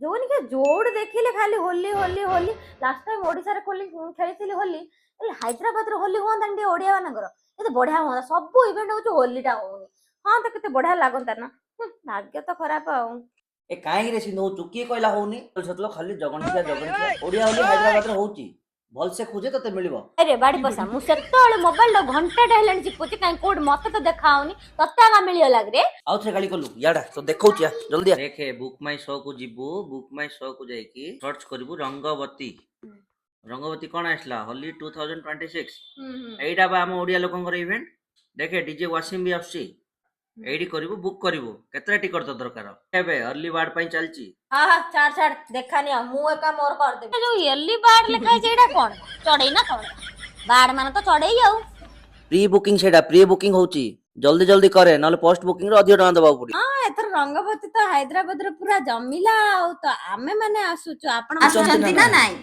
जोनी के जोड़ देखिले खाली होली होली होली लास्ट टाइम ओडिसा रे खोली खेलिथिली होली ए हैदराबाद रे होली होन तंडी ओडिया मानकर एते बढ़िया होना सब इवेंट हो होलीटा होनी हां तो केते बढ़िया लागंता ना भाग्य तो खराब आऊ ए काहे रे सिंधु चुकी कहला होनी सतलो खाली जगनसिया ओडिया होली हैदराबाद रे होची भल से खोजे तते मिलिबो अरे बाड़ी पसा मु सेतळे मोबाइल लो घंटा हेलानी चिपुची काई कोड मते तो देखाउनी तत्ता का मिलियो लाग रे आउ थे गाली कलु याडा तो देखौचिया जल्दी देखे बुक माय शो को जिबु बुक माय शो को जाई की सर्च करबु रंगवती रंगवती कोन आसला होली 2026 एइडा बा हम ओडिया लोकंकर इवेंट देखे डीजे वासिम भी आसी एडी करिवु बुक करिवु केतरा टिकट तो दरकार एबे अर्ली बार्ड पई चलची हां हां छाड़ छाड़ देखानी मु एका मोर कर दे जो अर्ली बार्ड लिखाई जेडा कोन चढ़ई ना कोन बार्ड माने तो चढ़ई जाऊ प्री बुकिंग सेडा प्री बुकिंग होची जल्दी जल्दी करे नले पोस्ट बुकिंग रे अधिक टका दबाव पड़ी हां एथर रंगवती तो हैदराबाद रे पूरा जमिला तो आमे माने आसुचो आपण आसुचंती ना नाही